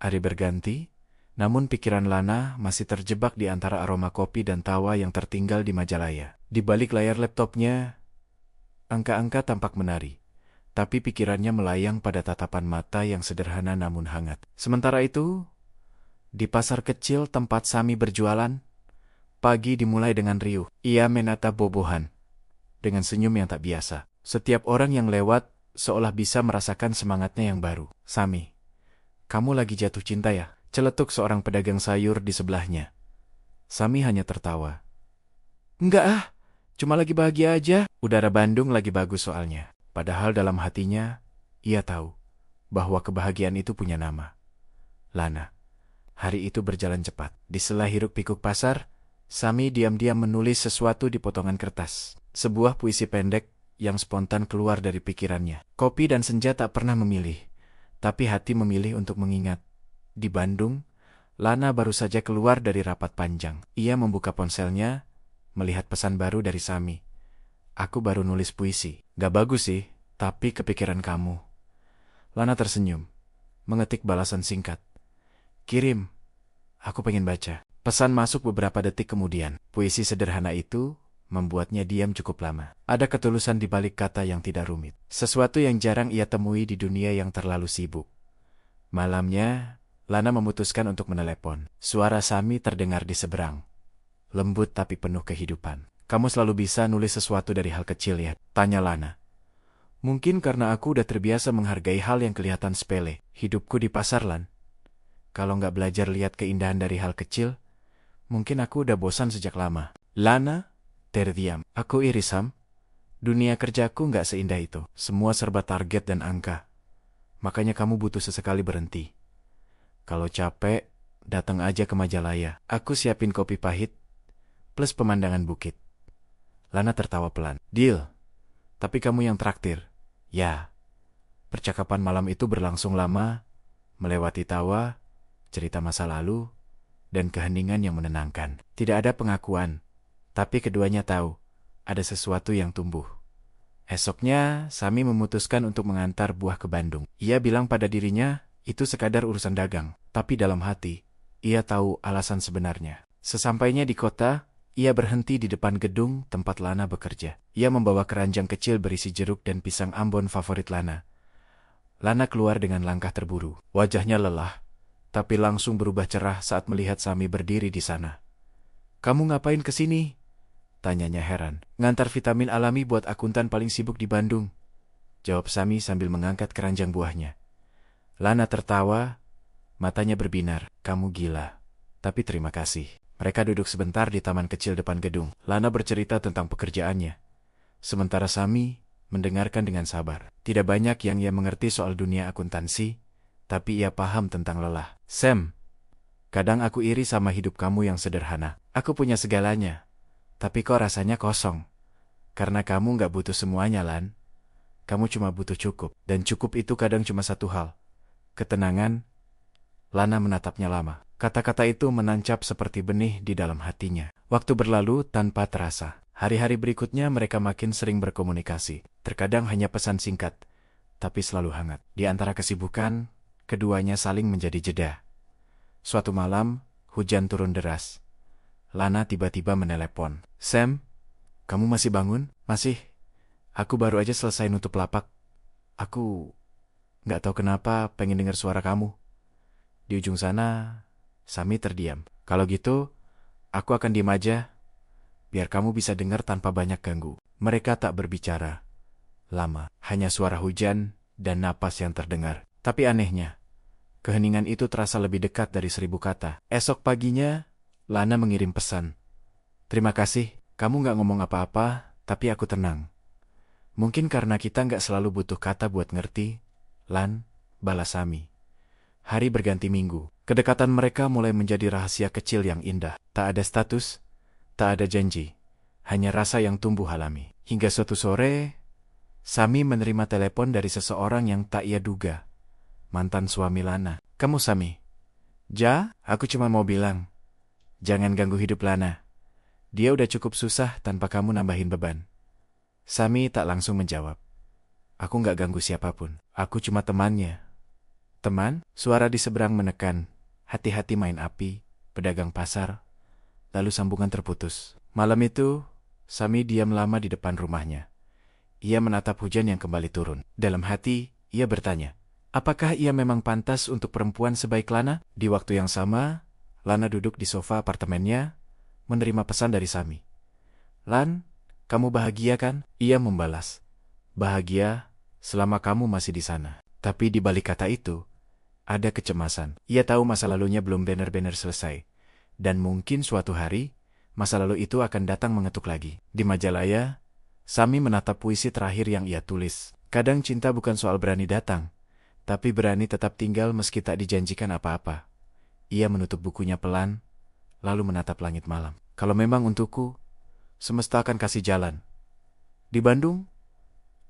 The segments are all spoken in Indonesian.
Hari berganti, namun pikiran Lana masih terjebak di antara aroma kopi dan tawa yang tertinggal di Majalaya. Di balik layar laptopnya, angka-angka tampak menari, tapi pikirannya melayang pada tatapan mata yang sederhana namun hangat. Sementara itu, di pasar kecil tempat Sami berjualan, pagi dimulai dengan riuh. Ia menatap bobohan dengan senyum yang tak biasa. Setiap orang yang lewat seolah bisa merasakan semangatnya yang baru. "Sami, kamu lagi jatuh cinta ya?" celetuk seorang pedagang sayur di sebelahnya. Sami hanya tertawa. "Enggak ah, cuma lagi bahagia aja. Udara Bandung lagi bagus soalnya." Padahal dalam hatinya, ia tahu bahwa kebahagiaan itu punya nama. Lana. Hari itu berjalan cepat. Di sela hiruk-pikuk pasar, Sami diam-diam menulis sesuatu di potongan kertas. Sebuah puisi pendek yang spontan keluar dari pikirannya. Kopi dan senja tak pernah memilih, tapi hati memilih untuk mengingat. Di Bandung, Lana baru saja keluar dari rapat panjang. Ia membuka ponselnya, melihat pesan baru dari Sami. "Aku baru nulis puisi. Gak bagus sih, tapi kepikiran kamu." Lana tersenyum, mengetik balasan singkat. "Kirim, aku pengen baca." Pesan masuk beberapa detik kemudian. Puisi sederhana itu membuatnya diam cukup lama. Ada ketulusan di balik kata yang tidak rumit. Sesuatu yang jarang ia temui di dunia yang terlalu sibuk. Malamnya, Lana memutuskan untuk menelepon. Suara Sami terdengar di seberang. Lembut tapi penuh kehidupan. "Kamu selalu bisa nulis sesuatu dari hal kecil ya?" tanya Lana. "Mungkin karena aku udah terbiasa menghargai hal yang kelihatan sepele. Hidupku di pasar, Lan. Kalau nggak belajar lihat keindahan dari hal kecil, mungkin aku udah bosan sejak lama." Lana terdiam. "Aku iri, Sam. Dunia kerjaku nggak seindah itu. Semua serba target dan angka. Makanya kamu butuh sesekali berhenti. Kalau capek, datang aja ke Majalaya. Aku siapin kopi pahit, plus pemandangan bukit." Lana tertawa pelan. "Deal. Tapi kamu yang traktir." "Ya." Percakapan malam itu berlangsung lama, melewati tawa, cerita masa lalu, dan keheningan yang menenangkan. Tidak ada pengakuan, tapi keduanya tahu ada sesuatu yang tumbuh. Esoknya, Sami memutuskan untuk mengantar buah ke Bandung. Ia bilang pada dirinya, itu sekadar urusan dagang. Tapi dalam hati, ia tahu alasan sebenarnya. Sesampainya di kota, ia berhenti di depan gedung tempat Lana bekerja. Ia membawa keranjang kecil berisi jeruk dan pisang Ambon favorit Lana. Lana keluar dengan langkah terburu. Wajahnya lelah, tapi langsung berubah cerah saat melihat Sami berdiri di sana. "Kamu ngapain kesini?" tanyanya heran. "Ngantar vitamin alami buat akuntan paling sibuk di Bandung," jawab Sami sambil mengangkat keranjang buahnya. Lana tertawa, matanya berbinar. "Kamu gila, tapi terima kasih." Mereka duduk sebentar di taman kecil depan gedung. Lana bercerita tentang pekerjaannya, sementara Sami mendengarkan dengan sabar. Tidak banyak yang ia mengerti soal dunia akuntansi, tapi ia paham tentang lelah. "Sam, kadang aku iri sama hidup kamu yang sederhana. Aku punya segalanya, tapi kok rasanya kosong. Karena kamu nggak butuh semuanya, Lan. Kamu cuma butuh cukup. Dan cukup itu kadang cuma satu hal. Ketenangan." Lana menatapnya lama. Kata-kata itu menancap seperti benih di dalam hatinya. Waktu berlalu tanpa terasa. Hari-hari berikutnya mereka makin sering berkomunikasi. Terkadang hanya pesan singkat, tapi selalu hangat. Di antara kesibukan, keduanya saling menjadi jeda. Suatu malam, hujan turun deras. Lana tiba-tiba menelepon. "Sam, kamu masih bangun?" "Masih. Aku baru aja selesai nutup lapak. Aku nggak tahu kenapa pengen dengar suara kamu." Di ujung sana, Sami terdiam. "Kalau gitu, aku akan diam aja, biar kamu bisa dengar tanpa banyak ganggu." Mereka tak berbicara lama, hanya suara hujan dan napas yang terdengar. Tapi anehnya, keheningan itu terasa lebih dekat dari 1000 kata. Esok paginya, Lana mengirim pesan. "Terima kasih, kamu nggak ngomong apa-apa, tapi aku tenang. Mungkin karena kita nggak selalu butuh kata buat ngerti, Lan," balas Sami. Hari berganti minggu. Kedekatan mereka mulai menjadi rahasia kecil yang indah. Tak ada status, tak ada janji, hanya rasa yang tumbuh alami. Hingga suatu sore, Sami menerima telepon dari seseorang yang tak ia duga. Mantan suami Lana. "Kamu Sami?" "Ja, aku cuma mau bilang, jangan ganggu hidup Lana. Dia udah cukup susah tanpa kamu nambahin beban." Sami tak langsung menjawab. "Aku nggak ganggu siapapun. Aku cuma temannya." Teman, suara di seberang menekan. Hati-hati main api, pedagang pasar. Lalu sambungan terputus. Malam itu, Sami diam lama di depan rumahnya. Ia menatap hujan yang kembali turun. Dalam hati, ia bertanya, apakah ia memang pantas untuk perempuan sebaik Lana? Di waktu yang sama, Lana duduk di sofa apartemennya, menerima pesan dari Sami. Lan, kamu bahagia kan? Ia membalas, bahagia selama kamu masih di sana. Tapi di balik kata itu, ada kecemasan. Ia tahu masa lalunya belum benar-benar selesai. Dan mungkin suatu hari, masa lalu itu akan datang mengetuk lagi. Di Majalaya, Sami menatap puisi terakhir yang ia tulis. Kadang cinta bukan soal berani datang, tapi berani tetap tinggal meski tak dijanjikan apa-apa. Ia menutup bukunya pelan, lalu menatap langit malam. Kalau memang untukku, semesta akan kasih jalan. Di Bandung,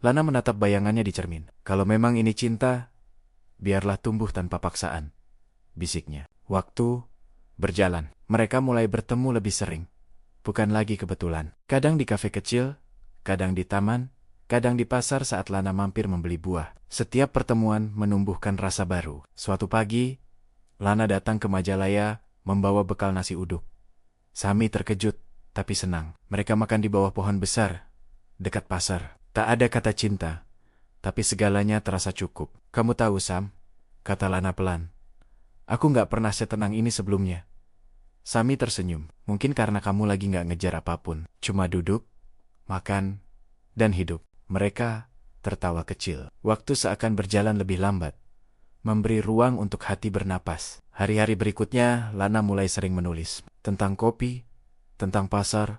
Lana menatap bayangannya di cermin. Kalau memang ini cinta, biarlah tumbuh tanpa paksaan, bisiknya. Waktu berjalan. Mereka mulai bertemu lebih sering. Bukan lagi kebetulan. Kadang di kafe kecil, kadang di taman, kadang di pasar saat Lana mampir membeli buah. Setiap pertemuan menumbuhkan rasa baru. Suatu pagi, Lana datang ke Majalaya membawa bekal nasi uduk. Sami terkejut, tapi senang. Mereka makan di bawah pohon besar, dekat pasar. Tak ada kata cinta, tapi segalanya terasa cukup. Kamu tahu, Sam, kata Lana pelan. Aku nggak pernah setenang ini sebelumnya. Sami tersenyum. Mungkin karena kamu lagi nggak ngejar apapun. Cuma duduk, makan, dan hidup. Mereka tertawa kecil. Waktu seakan berjalan lebih lambat, memberi ruang untuk hati bernapas. Hari-hari berikutnya, Lana mulai sering menulis. Tentang kopi, tentang pasar,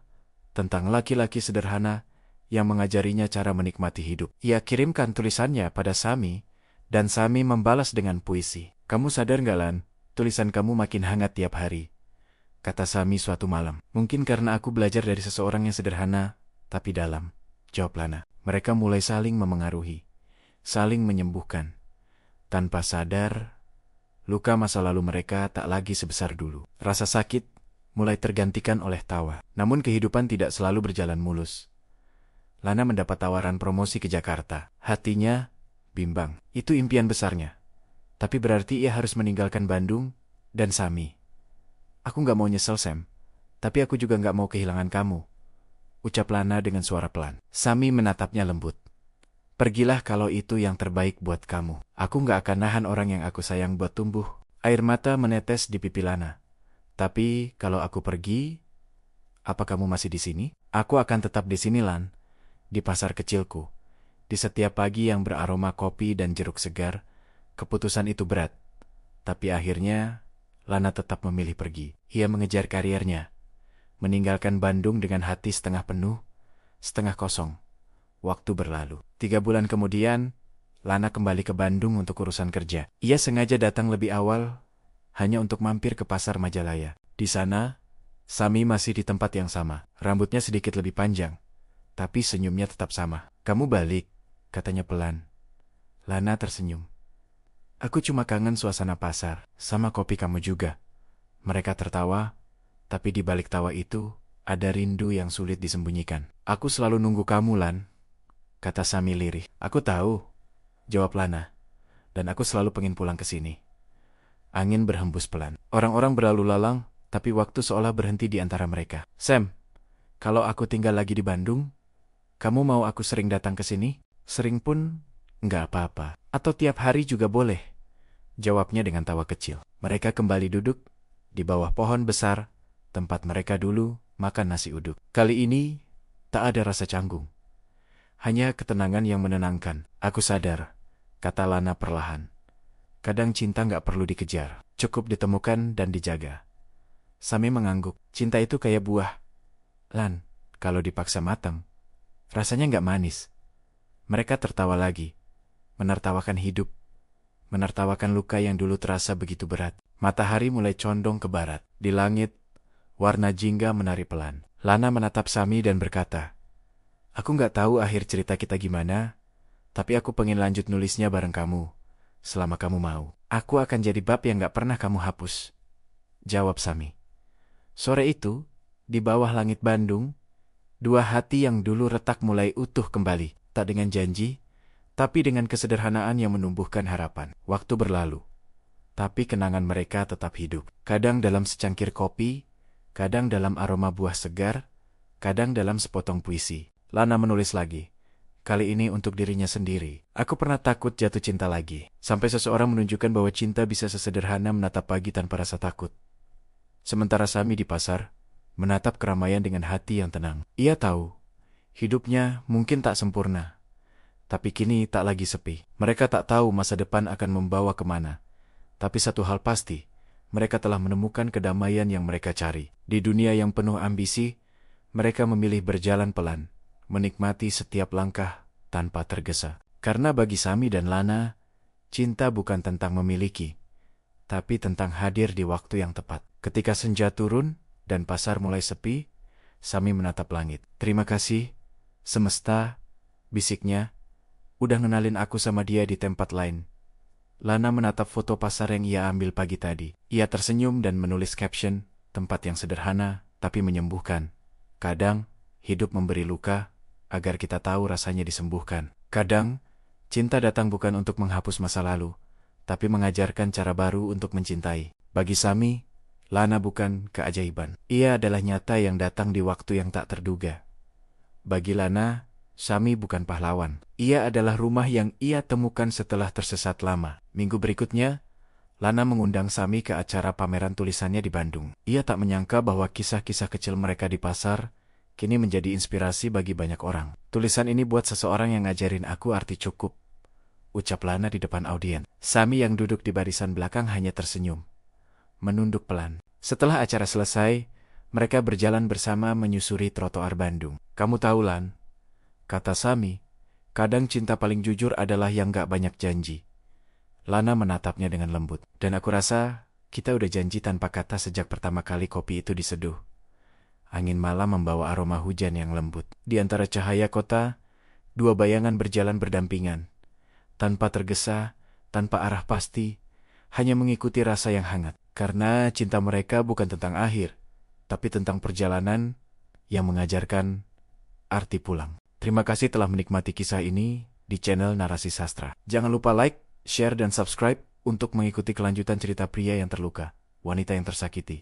tentang laki-laki sederhana yang mengajarinya cara menikmati hidup. Ia kirimkan tulisannya pada Sami, dan Sami membalas dengan puisi. Kamu sadar nggak, Lan? Tulisan kamu makin hangat tiap hari, kata Sami suatu malam. Mungkin karena aku belajar dari seseorang yang sederhana, tapi dalam, jawab Lana. Mereka mulai saling memengaruhi, saling menyembuhkan. Tanpa sadar, luka masa lalu mereka tak lagi sebesar dulu. Rasa sakit mulai tergantikan oleh tawa. Namun kehidupan tidak selalu berjalan mulus. Lana mendapat tawaran promosi ke Jakarta. Hatinya bimbang. Itu impian besarnya. Tapi berarti ia harus meninggalkan Bandung dan Sami. Aku nggak mau nyesel, Sam. Tapi aku juga nggak mau kehilangan kamu, ucap Lana dengan suara pelan. Sami menatapnya lembut. Pergilah kalau itu yang terbaik buat kamu. Aku nggak akan nahan orang yang aku sayang buat tumbuh. Air mata menetes di pipi Lana. Tapi kalau aku pergi, apa kamu masih di sini? Aku akan tetap di sini, Lan. Di pasar kecilku. Di setiap pagi yang beraroma kopi dan jeruk segar. Keputusan itu berat. Tapi akhirnya, Lana tetap memilih pergi. Ia mengejar kariernya. Meninggalkan Bandung dengan hati setengah penuh, setengah kosong. Waktu berlalu. 3 bulan kemudian, Lana kembali ke Bandung untuk urusan kerja. Ia sengaja datang lebih awal, hanya untuk mampir ke pasar Majalaya. Di sana, Sami masih di tempat yang sama. Rambutnya sedikit lebih panjang, tapi senyumnya tetap sama. Kamu balik, katanya pelan. Lana tersenyum. Aku cuma kangen suasana pasar, sama kopi kamu juga. Mereka tertawa, tapi di balik tawa itu, ada rindu yang sulit disembunyikan. Aku selalu nunggu kamu, Lan, kata Sami lirih. Aku tahu, jawab Lana, dan aku selalu pengen pulang ke sini. Angin berhembus pelan. Orang-orang berlalu lalang, tapi waktu seolah berhenti di antara mereka. Sam, kalau aku tinggal lagi di Bandung, kamu mau aku sering datang ke sini? Sering pun nggak apa-apa. Atau tiap hari juga boleh, jawabnya dengan tawa kecil. Mereka kembali duduk di bawah pohon besar, tempat mereka dulu makan nasi uduk. Kali ini, tak ada rasa canggung. Hanya ketenangan yang menenangkan. Aku sadar, kata Lana perlahan. Kadang cinta nggak perlu dikejar, cukup ditemukan dan dijaga. Sami mengangguk. Cinta itu kayak buah, Lan, kalau dipaksa matang, rasanya nggak manis. Mereka tertawa lagi, menertawakan hidup, menertawakan luka yang dulu terasa begitu berat. Matahari mulai condong ke barat. Di langit, warna jingga menari pelan. Lana menatap Sami dan berkata, aku nggak tahu akhir cerita kita gimana, tapi aku pengen lanjut nulisnya bareng kamu. Selama kamu mau, aku akan jadi bab yang nggak pernah kamu hapus, jawab Sami. Sore itu, di bawah langit Bandung, 2 hati yang dulu retak mulai utuh kembali. Tak dengan janji, tapi dengan kesederhanaan yang menumbuhkan harapan. Waktu berlalu, tapi kenangan mereka tetap hidup. Kadang dalam secangkir kopi, kadang dalam aroma buah segar, kadang dalam sepotong puisi. Lana menulis lagi. Kali ini untuk dirinya sendiri. Aku pernah takut jatuh cinta lagi. Sampai seseorang menunjukkan bahwa cinta bisa sesederhana menatap pagi tanpa rasa takut. Sementara Sami di pasar, menatap keramaian dengan hati yang tenang. Ia tahu, hidupnya mungkin tak sempurna. Tapi kini tak lagi sepi. Mereka tak tahu masa depan akan membawa kemana. Tapi satu hal pasti, mereka telah menemukan kedamaian yang mereka cari. Di dunia yang penuh ambisi, mereka memilih berjalan pelan, menikmati setiap langkah tanpa tergesa. Karena bagi Sami dan Lana, cinta bukan tentang memiliki, tapi tentang hadir di waktu yang tepat. Ketika senja turun dan pasar mulai sepi, Sami menatap langit. Terima kasih, semesta, bisiknya. Udah ngenalin aku sama dia di tempat lain. Lana menatap foto pasar yang ia ambil pagi tadi. Ia tersenyum dan menulis caption, tempat yang sederhana, tapi menyembuhkan. Kadang, hidup memberi luka, agar kita tahu rasanya disembuhkan. Kadang, cinta datang bukan untuk menghapus masa lalu, tapi mengajarkan cara baru untuk mencintai. Bagi Sami, Lana bukan keajaiban. Ia adalah nyata yang datang di waktu yang tak terduga. Bagi Lana, Sami bukan pahlawan. Ia adalah rumah yang ia temukan setelah tersesat lama. Minggu berikutnya, Lana mengundang Sami ke acara pameran tulisannya di Bandung. Ia tak menyangka bahwa kisah-kisah kecil mereka di pasar kini menjadi inspirasi bagi banyak orang. Tulisan ini buat seseorang yang ngajarin aku arti cukup, ucap Lana di depan audiens. Sami yang duduk di barisan belakang hanya tersenyum, menunduk pelan. Setelah acara selesai, mereka berjalan bersama menyusuri trotoar Bandung. Kamu tahu, Lan, kata Sami, kadang cinta paling jujur adalah yang gak banyak janji. Lana menatapnya dengan lembut. Dan aku rasa kita udah janji tanpa kata sejak pertama kali kopi itu diseduh. Angin malam membawa aroma hujan yang lembut. Di antara cahaya kota, dua bayangan berjalan berdampingan. Tanpa tergesa, tanpa arah pasti, hanya mengikuti rasa yang hangat. Karena cinta mereka bukan tentang akhir, tapi tentang perjalanan yang mengajarkan arti pulang. Terima kasih telah menikmati kisah ini di channel Narasi Sastra. Jangan lupa like, share, dan subscribe untuk mengikuti kelanjutan cerita pria yang terluka, wanita yang tersakiti.